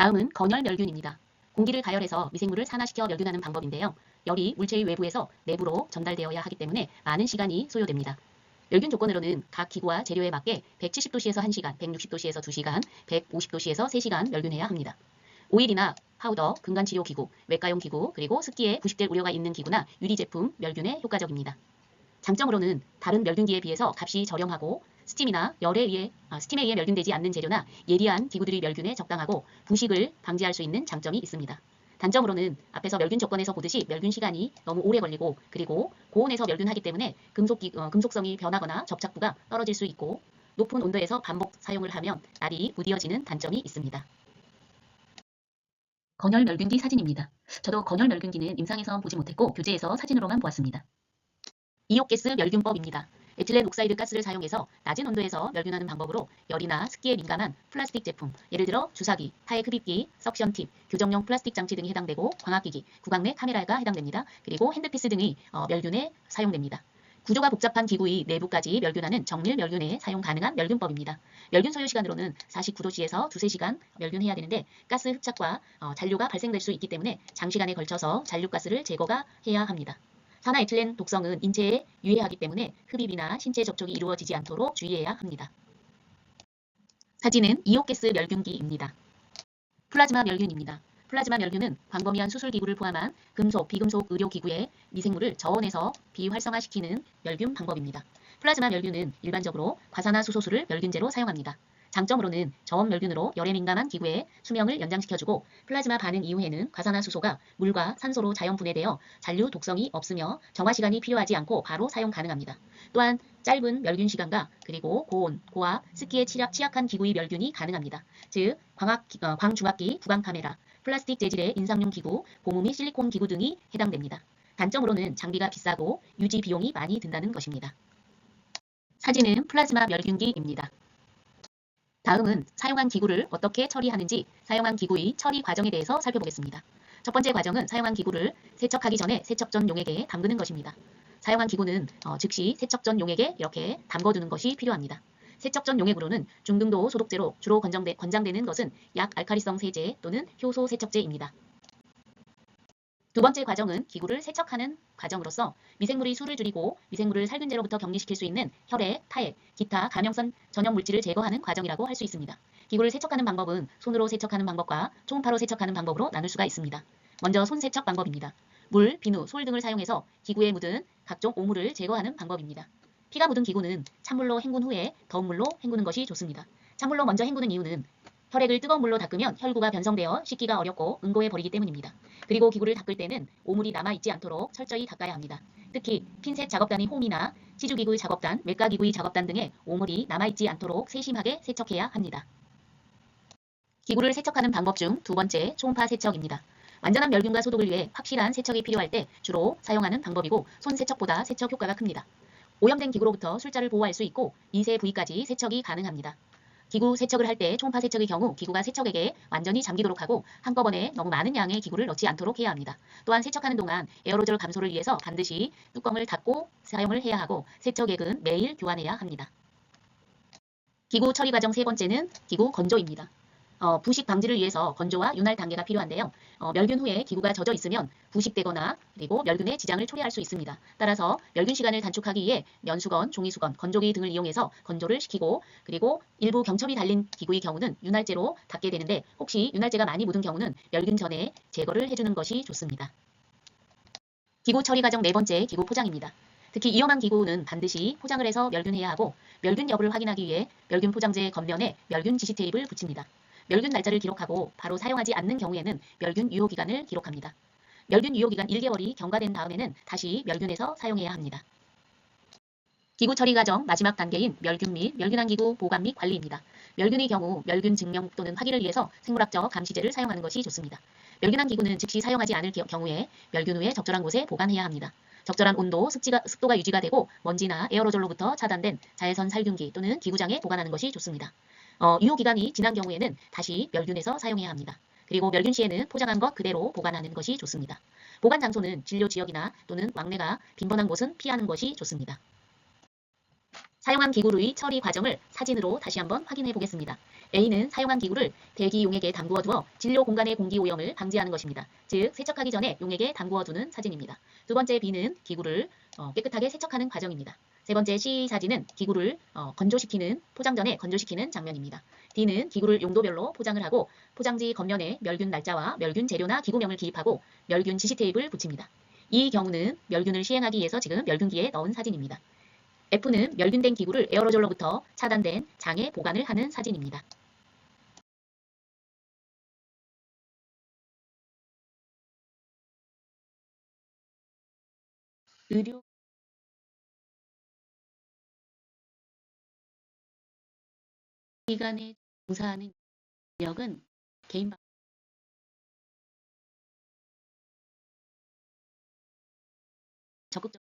다음은 건열 멸균입니다. 공기를 가열해서 미생물을 산화시켜 멸균하는 방법인데요. 열이 물체의 외부에서 내부로 전달되어야 하기 때문에 많은 시간이 소요됩니다. 멸균 조건으로는 각 기구와 재료에 맞게 170도씨에서 1시간, 160도씨에서 2시간, 150도씨에서 3시간 멸균해야 합니다. 오일이나 파우더, 근간치료기구, 외과용 기구, 그리고 습기에 부식될 우려가 있는 기구나 유리제품 멸균에 효과적입니다. 장점으로는 다른 멸균기에 비해서 값이 저렴하고 스팀에 의해 멸균되지 않는 재료나 예리한 기구들이 멸균에 적당하고 부식을 방지할 수 있는 장점이 있습니다. 단점으로는 앞에서 멸균 조건에서 보듯이 멸균 시간이 너무 오래 걸리고 그리고 고온에서 멸균하기 때문에 금속성이 변하거나 접착부가 떨어질 수 있고 높은 온도에서 반복 사용을 하면 날이 무디어지는 단점이 있습니다. 건열 멸균기 사진입니다. 저도 건열 멸균기는 임상에서 보지 못했고 교재에서 사진으로만 보았습니다. 이옥가스 멸균법입니다. 에틸렌 옥사이드 가스를 사용해서 낮은 온도에서 멸균하는 방법으로 열이나 습기에 민감한 플라스틱 제품, 예를 들어 주사기, 타액 흡입기, 석션 팁, 교정용 플라스틱 장치 등이 해당되고 광학기기, 구강 내 카메라가 해당됩니다. 그리고 핸드피스 등이 멸균에 사용됩니다. 구조가 복잡한 기구의 내부까지 멸균하는 정밀 멸균에 사용 가능한 멸균법입니다. 멸균 소요 시간으로는 49도씨에서 2~3시간 멸균해야 되는데 가스 흡착과 잔류가 발생될 수 있기 때문에 장시간에 걸쳐서 잔류가스를 제거가 해야 합니다. 산화에틸렌 독성은 인체에 유해하기 때문에 흡입이나 신체 접촉이 이루어지지 않도록 주의해야 합니다. 사진은 이옥가스 멸균기입니다. 플라즈마 멸균입니다. 플라즈마 멸균은 광범위한 수술기구를 포함한 금속, 비금속 의료기구의 미생물을 저온에서 비활성화시키는 멸균 방법입니다. 플라즈마 멸균은 일반적으로 과산화수소수를 멸균제로 사용합니다. 장점으로는 저온 멸균으로 열에 민감한 기구의 수명을 연장시켜주고 플라즈마 반응 이후에는 과산화수소가 물과 산소로 자연 분해되어 잔류 독성이 없으며 정화시간이 필요하지 않고 바로 사용 가능합니다. 또한 짧은 멸균 시간과 그리고 고온, 고압, 습기에 취약한 기구의 멸균이 가능합니다. 즉 광중압기, 구강카메라, 플라스틱 재질의 인상용 기구, 고무 및 실리콘 기구 등이 해당됩니다. 단점으로는 장비가 비싸고 유지 비용이 많이 든다는 것입니다. 사진은 플라즈마 멸균기입니다. 다음은 사용한 기구를 어떻게 처리하는지 사용한 기구의 처리 과정에 대해서 살펴보겠습니다. 첫 번째 과정은 사용한 기구를 세척하기 전에 세척 전 용액에 담그는 것입니다. 사용한 기구는 즉시 세척 전 용액에 이렇게 담궈두는 것이 필요합니다. 세척 전 용액으로는 중등도 소독제로 주로 권장되는 것은 약알칼리성 세제 또는 효소 세척제입니다. 두 번째 과정은 기구를 세척하는 과정으로서 미생물의 수를 줄이고 미생물을 살균제로부터 격리시킬 수 있는 혈액, 타액, 기타 감염성 전염 물질을 제거하는 과정이라고 할 수 있습니다. 기구를 세척하는 방법은 손으로 세척하는 방법과 초음파로 세척하는 방법으로 나눌 수가 있습니다. 먼저 손 세척 방법입니다. 물, 비누, 솔 등을 사용해서 기구에 묻은 각종 오물을 제거하는 방법입니다. 피가 묻은 기구는 찬물로 헹군 후에 더운 물로 헹구는 것이 좋습니다. 찬물로 먼저 헹구는 이유는 혈액을 뜨거운 물로 닦으면 혈구가 변성되어 씻기가 어렵고 응고해 버리기 때문입니다. 그리고 기구를 닦을 때는 오물이 남아있지 않도록 철저히 닦아야 합니다. 특히 핀셋 작업단의 홈이나 치주기구의 작업단, 외과기구의 작업단 등에 오물이 남아있지 않도록 세심하게 세척해야 합니다. 기구를 세척하는 방법 중 두 번째, 초음파 세척입니다. 완전한 멸균과 소독을 위해 확실한 세척이 필요할 때 주로 사용하는 방법이고 손 세척보다 세척 효과가 큽니다. 오염된 기구로부터 술자를 보호할 수 있고 미세 부위까지 세척이 가능합니다. 기구 세척을 할 때 초음파 세척의 경우 기구가 세척액에 완전히 잠기도록 하고 한꺼번에 너무 많은 양의 기구를 넣지 않도록 해야 합니다. 또한 세척하는 동안 에어로졸 감소를 위해서 반드시 뚜껑을 닫고 사용을 해야 하고 세척액은 매일 교환해야 합니다. 기구 처리 과정 세 번째는 기구 건조입니다. 부식 방지를 위해서 건조와 윤활 단계가 필요한데요. 멸균 후에 기구가 젖어 있으면 부식되거나 그리고 멸균에 지장을 초래할 수 있습니다. 따라서 멸균 시간을 단축하기 위해 면수건, 종이수건, 건조기 등을 이용해서 건조를 시키고 그리고 일부 경첩이 달린 기구의 경우는 윤활제로 닦게 되는데 혹시 윤활제가 많이 묻은 경우는 멸균 전에 제거를 해주는 것이 좋습니다. 기구 처리 과정 네 번째, 기구 포장입니다. 특히 위험한 기구는 반드시 포장을 해서 멸균해야 하고 멸균 여부를 확인하기 위해 멸균 포장재 겉면에 멸균 지시 테이프를 붙입니다. 멸균 날짜를 기록하고 바로 사용하지 않는 경우에는 멸균 유효기간을 기록합니다. 멸균 유효기간 1개월이 경과된 다음에는 다시 멸균해서 사용해야 합니다. 기구 처리 과정 마지막 단계인 멸균 및 멸균한 기구 보관 및 관리입니다. 멸균의 경우 멸균 증명 또는 확인을 위해서 생물학적 감시제를 사용하는 것이 좋습니다. 멸균한 기구는 즉시 사용하지 않을 경우에 멸균 후에 적절한 곳에 보관해야 합니다. 적절한 온도, 습도가 유지가 되고 먼지나 에어로졸로부터 차단된 자외선 살균기 또는 기구장에 보관하는 것이 좋습니다. 유효기간이 지난 경우에는 다시 멸균해서 사용해야 합니다. 그리고 멸균 시에는 포장한 것 그대로 보관하는 것이 좋습니다. 보관 장소는 진료 지역이나 또는 왕래가 빈번한 곳은 피하는 것이 좋습니다. 사용한 기구의 처리 과정을 사진으로 다시 한번 확인해 보겠습니다. A는 사용한 기구를 대기 용액에 담그어 두어 진료 공간의 공기 오염을 방지하는 것입니다. 즉 세척하기 전에 용액에 담그어 두는 사진입니다. 두 번째 B는 기구를 깨끗하게 세척하는 과정입니다. 세 번째 C 사진은 기구를 건조시키는 포장 전에 건조시키는 장면입니다. D는 기구를 용도별로 포장을 하고 포장지 겉면에 멸균 날짜와 멸균 재료나 기구명을 기입하고 멸균 지시 테이프를 붙입니다. 이 경우는 멸균을 시행하기 위해서 지금 멸균기에 넣은 사진입니다. F는 멸균된 기구를 에어로졸로부터 차단된 장에 보관을 하는 사진입니다. 의료기관에 종사하는 인력은 개인 적극적